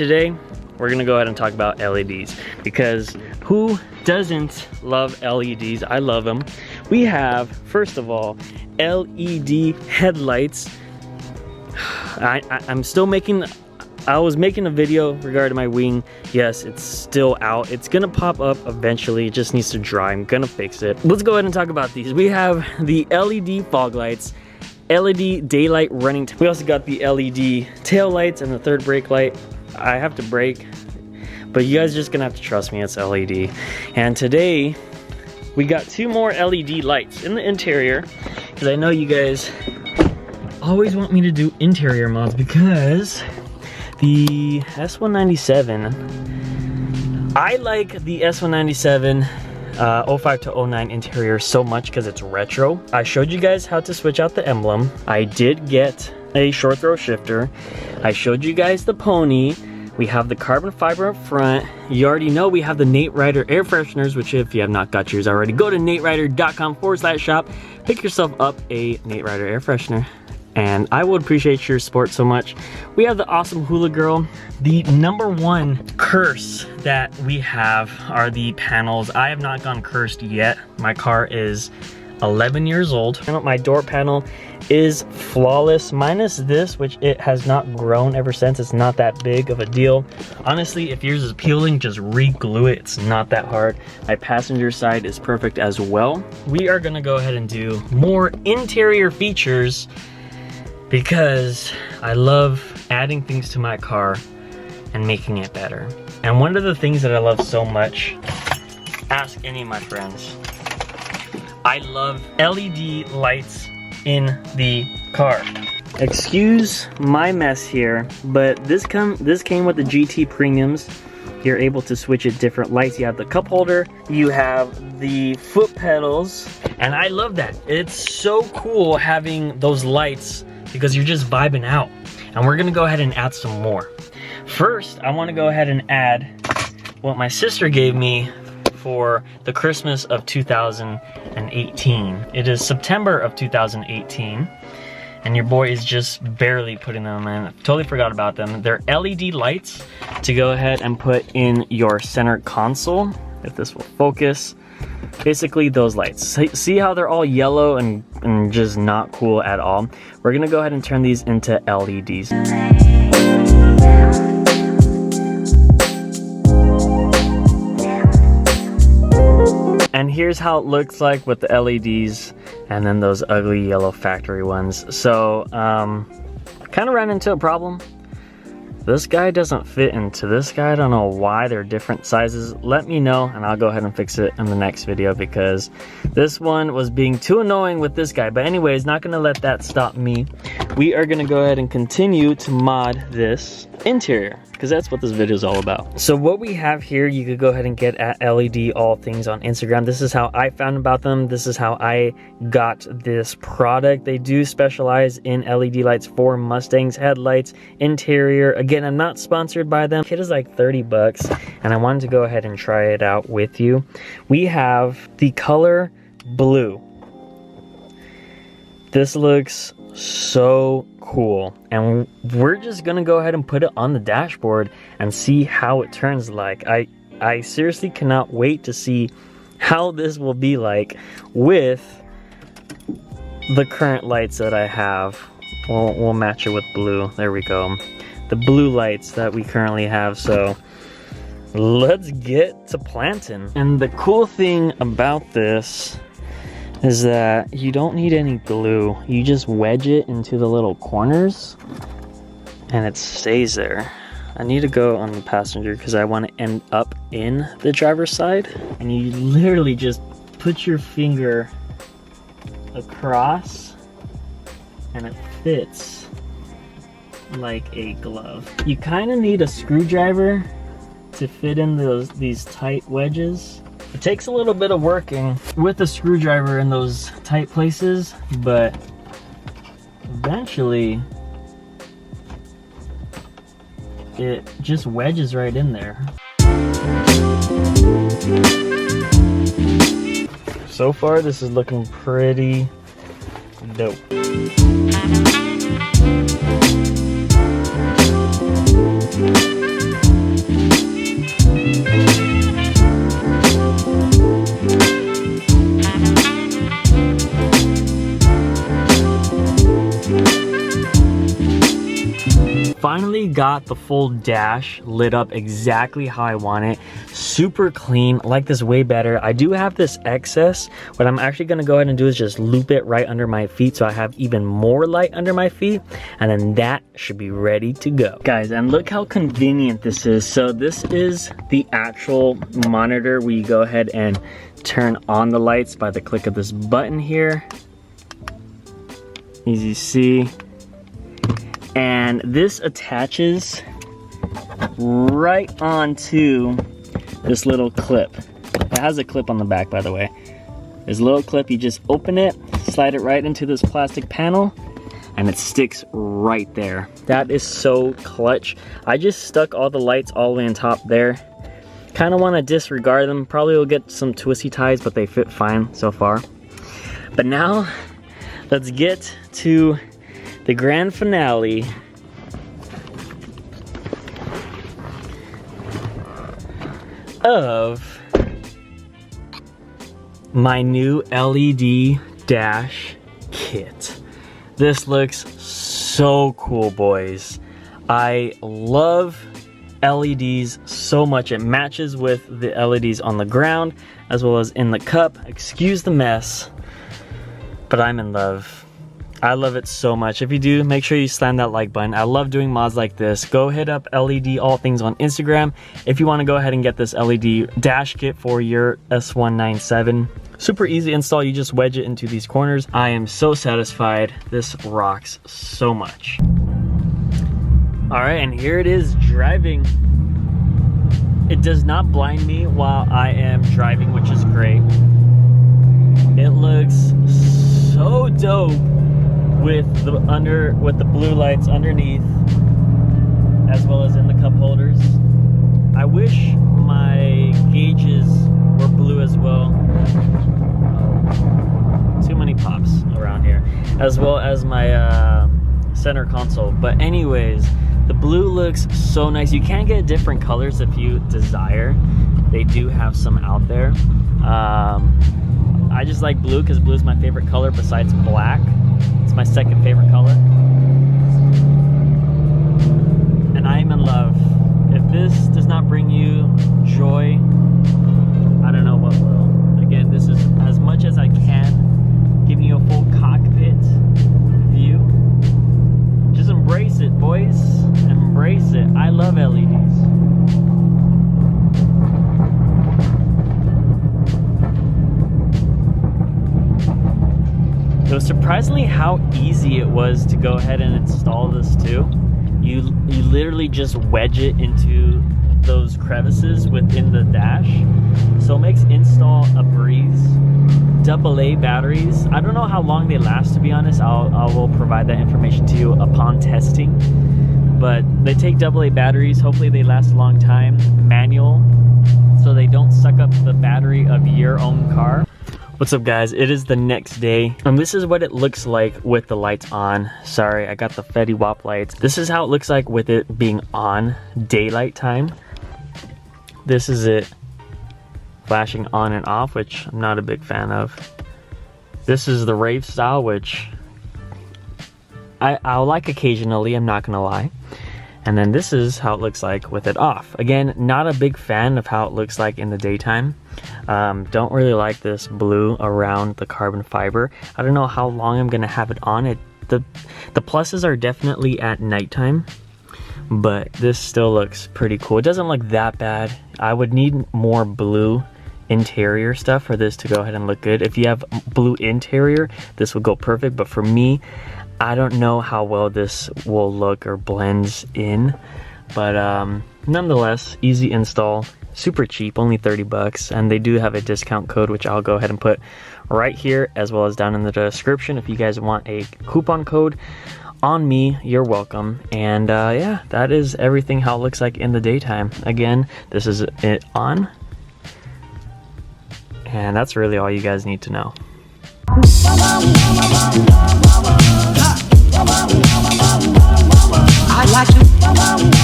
today we're gonna go ahead and talk about LEDs, because who doesn't love LEDs? I love them. We have, first of all, LED headlights. I was making a video regarding my wing. Yes, it's still out. It's gonna pop up eventually. It just needs to dry. I'm gonna fix it. Let's go ahead and talk about these. We have the LED fog lights, LED daylight running. We also got the LED tail lights and the third brake light. I have to brake, but you guys are just gonna have to trust me, it's LED. And today we got two more LED lights in the interior, because I know you guys always want me to do interior mods, because the S197, I like the S197 05 to 09 interior so much because it's retro. I showed you guys how to switch out the emblem. I did get a short throw shifter. I showed you guys the pony. We have the carbon fiber up front. You already know we have the Nate Rider air fresheners, which if you have not got yours already, go to naterider.com/shop. Pick yourself up a Nate Rider air freshener, and I would appreciate your support so much. We have the awesome Hula Girl. The #1 curse that we have are the panels. I have not gone cursed yet. My car is 11 years old. My door panel is flawless, minus this, which it has not grown ever since. It's not that big of a deal. Honestly, if yours is peeling, just re-glue it. It's not that hard. My passenger side is perfect as well. We are gonna go ahead and do more interior features, because I love adding things to my car and making it better. And one of the things that I love so much, ask any of my friends, I love LED lights in the car. Excuse my mess here, but this came with the GT Premiums. You're able to switch it different lights. You have the cup holder, you have the foot pedals, and I love that. It's so cool having those lights, because you're just vibing out. And we're gonna go ahead and add some more. First, I wanna go ahead and add what my sister gave me for the Christmas of 2018. It is September of 2018, and your boy is just barely putting them in. I totally forgot about them. They're LED lights to go ahead and put in your center console, if this will focus. Basically those lights. See how they're all yellow and just not cool at all? We're gonna go ahead and turn these into LEDs. And here's how it looks like with the LEDs and then those ugly yellow factory ones. So kind of ran into a problem. This guy doesn't fit into this guy. I don't know why they're different sizes. Let me know and I'll go ahead and fix it in the next video, because this one was being too annoying with this guy. But anyways, not gonna let that stop me. We are gonna go ahead and continue to mod this interior, because that's what this video is all about. So what we have here, you could go ahead and get at LED All Things on Instagram. This is how I found about them. This is how I got this product. They do specialize in LED lights for Mustangs, headlights, interior. Again, I'm not sponsored by them. Kit is like 30 bucks, and I wanted to go ahead and try it out with you. We have the color blue. This looks so cool, and we're just gonna go ahead and put it on the dashboard and see how it turns like. I seriously cannot wait to see how this will be like with the current lights that I have. We'll match it with blue. There we go. The blue lights that we currently have. So let's get to planting. And the cool thing about this is that you don't need any glue. You just wedge it into the little corners and it stays there. I need to go on the passenger because I want to end up in the driver's side. And you literally just put your finger across and it fits like a glove. You kind of need a screwdriver to fit in these tight wedges. It takes a little bit of working with a screwdriver in those tight places, but eventually it just wedges right in there. So far, this is looking pretty dope. got the full dash lit up exactly how I want it. Super clean. I like this way better. I do have this excess. What I'm actually going to go ahead and do is just loop it right under my feet so I have even more light under my feet, and then that should be ready to go. Guys, and look how convenient this is. So this is the actual monitor where you go ahead and turn on the lights by the click of this button here. As you see, and this attaches right onto this little clip. It has a clip on the back, by the way. This little clip, you just open it, slide it right into this plastic panel, and it sticks right there. That is so clutch. I just stuck all the lights all the way on top there. Kind of want to disregard them. Probably will get some twisty ties, but they fit fine so far. But now, let's get to the grand finale. Of my new LED dash kit. This looks so cool, boys. I love LEDs so much. It matches with the LEDs on the ground as well as in the cup. Excuse the mess, but I'm in love. I love it so much. If you do, make sure you slam that like button. I love doing mods like this. Go hit up LED All Things on Instagram if you want to go ahead and get this LED dash kit for your S197. Super easy install. You just wedge it into these corners. I am so satisfied. This rocks so much. All right, and here it is driving. It does not blind me while I am driving, which is great. It looks so dope with the blue lights underneath, as well as in the cup holders. I wish my gauges were blue as well. Too many pops around here, as well as my center console. But anyways, the blue looks so nice. You can get different colors if you desire. They do have some out there. I just like blue because blue is my favorite color besides black. It's my second favorite color. And I am in love. If this does not bring you joy, I don't know what will. Again, this is as much as I can, giving you a full cockpit view. Just embrace it, boys. Embrace it. I love LEDs. It was surprisingly how easy it was to go ahead and install this too. You literally just wedge it into those crevices within the dash. So it makes install a breeze. AA batteries. I don't know how long they last, to be honest. I will provide that information to you upon testing. But they take AA batteries. Hopefully they last a long time. Manual, so they don't suck up the battery of your own car. What's up, guys? It is the next day, and this is what it looks like with the lights on. Sorry, I got the Fetty Wap lights. This is how it looks like with it being on daylight time. This is it flashing on and off, which I'm not a big fan of. This is the rave style, which I'll like occasionally, I'm not gonna lie. And then this is how it looks like with it off. Again, not a big fan of how it looks like in the daytime. Don't really like this blue around the carbon fiber. I don't know how long I'm gonna have it on. The pluses are definitely at nighttime, but this still looks pretty cool. It doesn't look that bad. I would need more blue interior stuff for this to go ahead and look good. If you have blue interior, this would go perfect, but for me, I don't know how well this will look or blends in, but nonetheless, easy install, super cheap, only 30 bucks, and they do have a discount code, which I'll go ahead and put right here as well as down in the description. If you guys want a coupon code on me, you're welcome. And yeah, that is everything how it looks like in the daytime. Again, this is it on, and that's really all you guys need to know. I like to